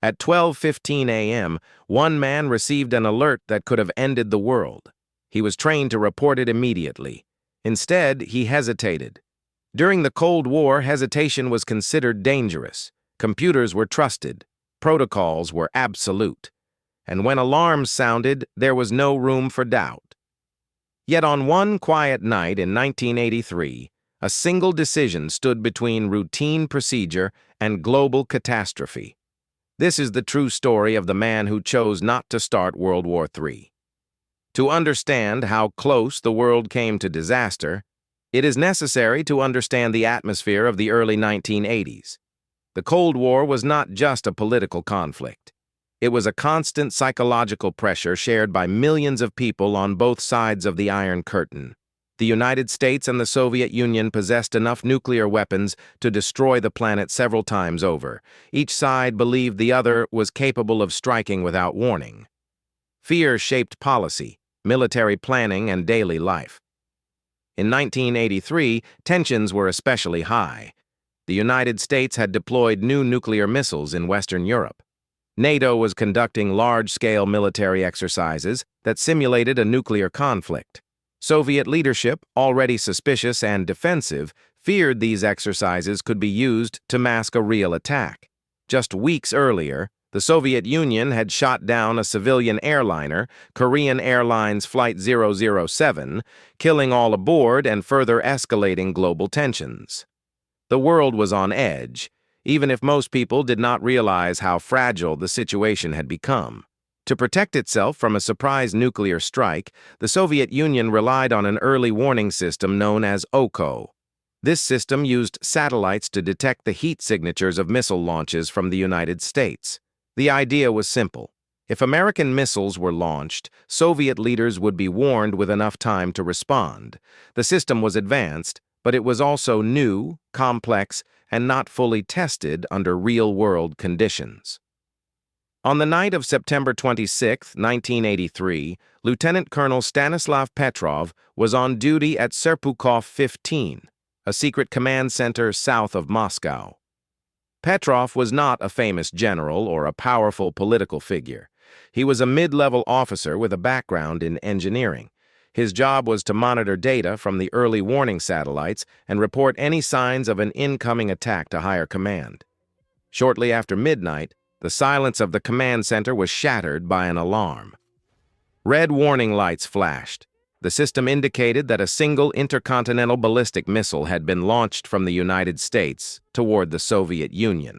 At 12:15 a.m., one man received an alert that could have ended the world. He was trained to report it immediately. Instead, he hesitated. During the Cold War, hesitation was considered dangerous. Computers were trusted. Protocols were absolute. And when alarms sounded, there was no room for doubt. Yet on one quiet night in 1983, a single decision stood between routine procedure and global catastrophe. This is the true story of the man who chose not to start World War III. To understand how close the world came to disaster, it is necessary to understand the atmosphere of the early 1980s. The Cold War was not just a political conflict. It was a constant psychological pressure shared by millions of people on both sides of the Iron Curtain. The United States and the Soviet Union possessed enough nuclear weapons to destroy the planet several times over. Each side believed the other was capable of striking without warning. Fear shaped policy, military planning, and daily life. In 1983, tensions were especially high. The United States had deployed new nuclear missiles in Western Europe. NATO was conducting large-scale military exercises that simulated a nuclear conflict. Soviet leadership, already suspicious and defensive, feared these exercises could be used to mask a real attack. Just weeks earlier, the Soviet Union had shot down a civilian airliner, Korean Airlines Flight 007, killing all aboard and further escalating global tensions. The world was on edge, even if most people did not realize how fragile the situation had become. To protect itself from a surprise nuclear strike, the Soviet Union relied on an early warning system known as OCO. This system used satellites to detect the heat signatures of missile launches from the United States. The idea was simple. If American missiles were launched, Soviet leaders would be warned with enough time to respond. The system was advanced, but it was also new, complex, and not fully tested under real-world conditions. On the night of September 26, 1983, Lieutenant Colonel Stanislav Petrov was on duty at Serpukhov 15, a secret command center south of Moscow. Petrov was not a famous general or a powerful political figure. He was a mid-level officer with a background in engineering. His job was to monitor data from the early warning satellites and report any signs of an incoming attack to higher command. Shortly after midnight, the silence of the command center was shattered by an alarm. Red warning lights flashed. The system indicated that a single intercontinental ballistic missile had been launched from the United States toward the Soviet Union.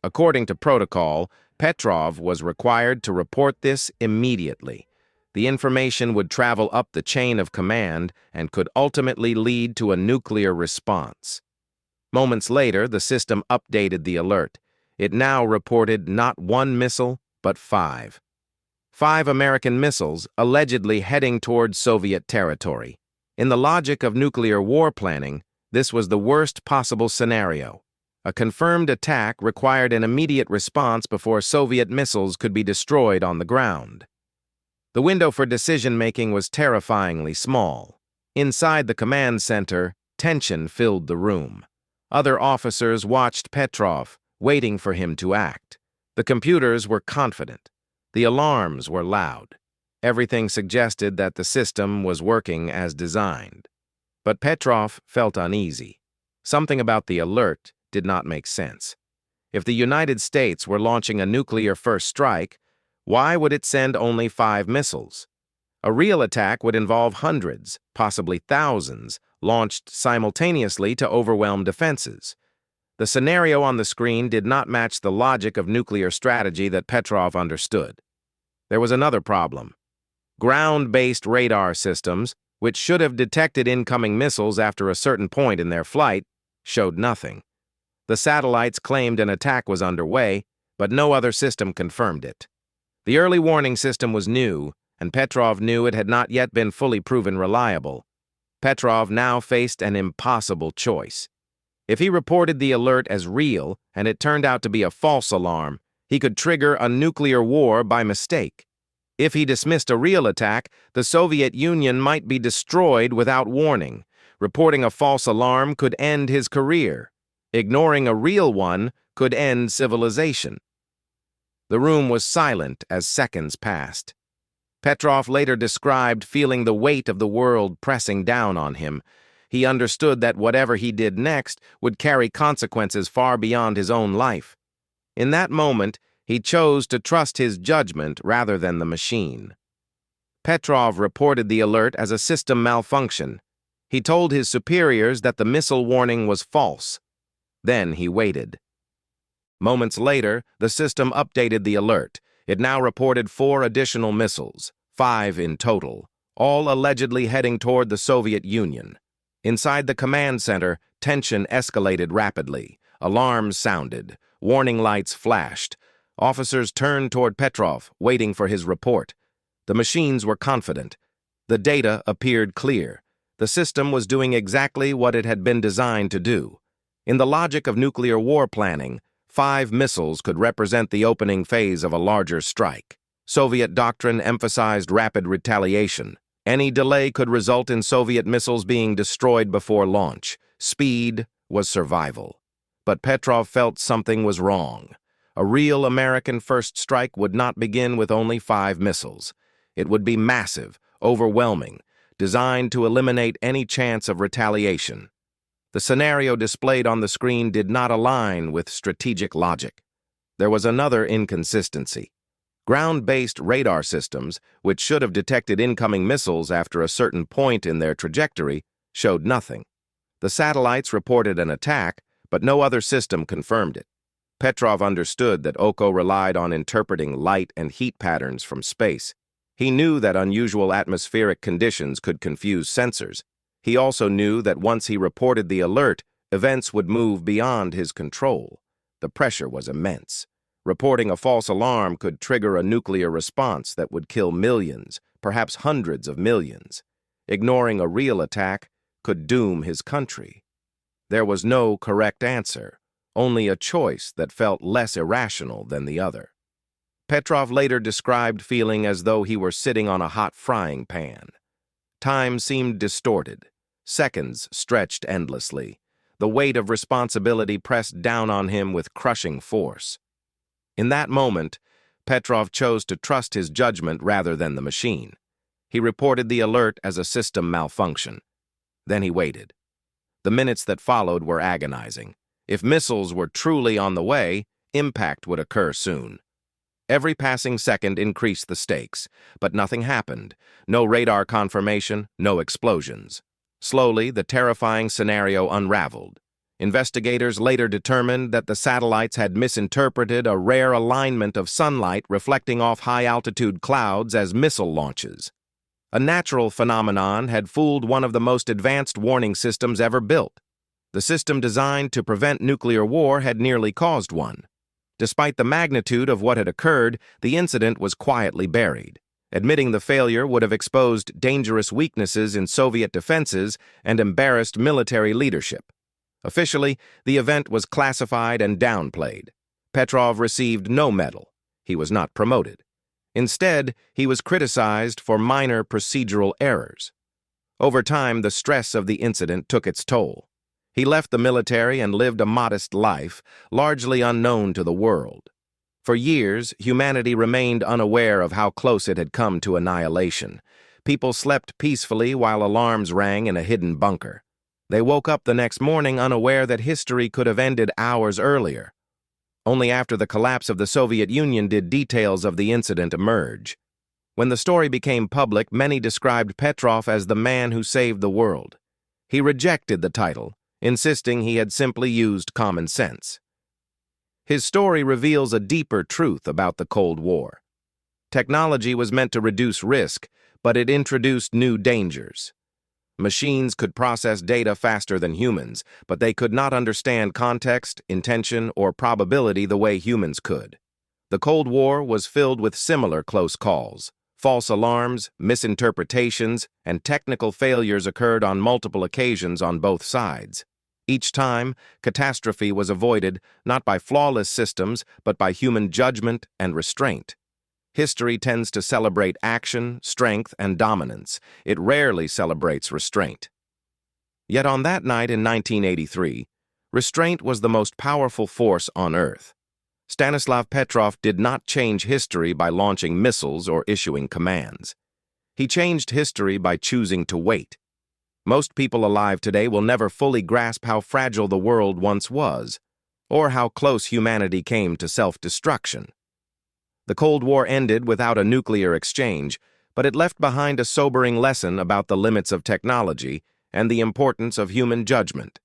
According to protocol, Petrov was required to report this immediately. The information would travel up the chain of command and could ultimately lead to a nuclear response. Moments later, the system updated the alert. It now reported not one missile, but 5. 5 American missiles allegedly heading toward Soviet territory. In the logic of nuclear war planning, this was the worst possible scenario. A confirmed attack required an immediate response before Soviet missiles could be destroyed on the ground. The window for decision-making was terrifyingly small. Inside the command center, tension filled the room. Other officers watched Petrov, waiting for him to act. The computers were confident. The alarms were loud. Everything suggested that the system was working as designed. But Petrov felt uneasy. Something about the alert did not make sense. If the United States were launching a nuclear first strike, why would it send only 5 missiles? A real attack would involve hundreds, possibly thousands, launched simultaneously to overwhelm defenses. The scenario on the screen did not match the logic of nuclear strategy that Petrov understood. There was another problem. Ground-based radar systems, which should have detected incoming missiles after a certain point in their flight, showed nothing. The satellites claimed an attack was underway, but no other system confirmed it. The early warning system was new, and Petrov knew it had not yet been fully proven reliable. Petrov now faced an impossible choice. If he reported the alert as real and it turned out to be a false alarm, he could trigger a nuclear war by mistake. If he dismissed a real attack, the Soviet Union might be destroyed without warning. Reporting a false alarm could end his career. Ignoring a real one could end civilization. The room was silent as seconds passed. Petrov later described feeling the weight of the world pressing down on him. He understood that whatever he did next would carry consequences far beyond his own life. In that moment, he chose to trust his judgment rather than the machine. Petrov reported the alert as a system malfunction. He told his superiors that the missile warning was false. Then he waited. Moments later, the system updated the alert. It now reported 4 additional missiles, 5 in total, all allegedly heading toward the Soviet Union. Inside the command center, tension escalated rapidly. Alarms sounded. Warning lights flashed. Officers turned toward Petrov, waiting for his report. The machines were confident. The data appeared clear. The system was doing exactly what it had been designed to do. In the logic of nuclear war planning, 5 missiles could represent the opening phase of a larger strike. Soviet doctrine emphasized rapid retaliation. Any delay could result in Soviet missiles being destroyed before launch. Speed was survival. But Petrov felt something was wrong. A real American first strike would not begin with only 5 missiles. It would be massive, overwhelming, designed to eliminate any chance of retaliation. The scenario displayed on the screen did not align with strategic logic. There was another inconsistency. Ground-based radar systems, which should have detected incoming missiles after a certain point in their trajectory, showed nothing. The satellites reported an attack, but no other system confirmed it. Petrov understood that Oko relied on interpreting light and heat patterns from space. He knew that unusual atmospheric conditions could confuse sensors. He also knew that once he reported the alert, events would move beyond his control. The pressure was immense. Reporting a false alarm could trigger a nuclear response that would kill millions, perhaps hundreds of millions. Ignoring a real attack could doom his country. There was no correct answer, only a choice that felt less irrational than the other. Petrov later described feeling as though he were sitting on a hot frying pan. Time seemed distorted. Seconds stretched endlessly. The weight of responsibility pressed down on him with crushing force. In that moment, Petrov chose to trust his judgment rather than the machine. He reported the alert as a system malfunction. Then he waited. The minutes that followed were agonizing. If missiles were truly on the way, impact would occur soon. Every passing second increased the stakes, but nothing happened. No radar confirmation, no explosions. Slowly, the terrifying scenario unraveled. Investigators later determined that the satellites had misinterpreted a rare alignment of sunlight reflecting off high-altitude clouds as missile launches. A natural phenomenon had fooled one of the most advanced warning systems ever built. The system designed to prevent nuclear war had nearly caused one. Despite the magnitude of what had occurred, the incident was quietly buried. Admitting the failure would have exposed dangerous weaknesses in Soviet defenses and embarrassed military leadership. Officially, the event was classified and downplayed. Petrov received no medal. He was not promoted. Instead, he was criticized for minor procedural errors. Over time, the stress of the incident took its toll. He left the military and lived a modest life, largely unknown to the world. For years, humanity remained unaware of how close it had come to annihilation. People slept peacefully while alarms rang in a hidden bunker. They woke up the next morning unaware that history could have ended hours earlier. Only after the collapse of the Soviet Union did details of the incident emerge. When the story became public, many described Petrov as the man who saved the world. He rejected the title, insisting he had simply used common sense. His story reveals a deeper truth about the Cold War. Technology was meant to reduce risk, but it introduced new dangers. Machines could process data faster than humans, but they could not understand context, intention, or probability the way humans could. The Cold War was filled with similar close calls. False alarms, misinterpretations, and technical failures occurred on multiple occasions on both sides. Each time, catastrophe was avoided not by flawless systems, but by human judgment and restraint. History tends to celebrate action, strength, and dominance. It rarely celebrates restraint. Yet on that night in 1983, restraint was the most powerful force on Earth. Stanislav Petrov did not change history by launching missiles or issuing commands. He changed history by choosing to wait. Most people alive today will never fully grasp how fragile the world once was, or how close humanity came to self-destruction. The Cold War ended without a nuclear exchange, but it left behind a sobering lesson about the limits of technology and the importance of human judgment.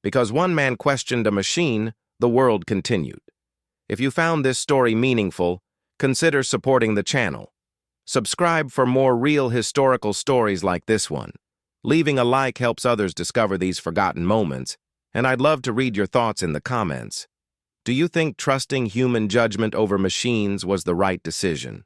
Because one man questioned a machine, the world continued. If you found this story meaningful, consider supporting the channel. Subscribe for more real historical stories like this one. Leaving a like helps others discover these forgotten moments, and I'd love to read your thoughts in the comments. Do you think trusting human judgment over machines was the right decision?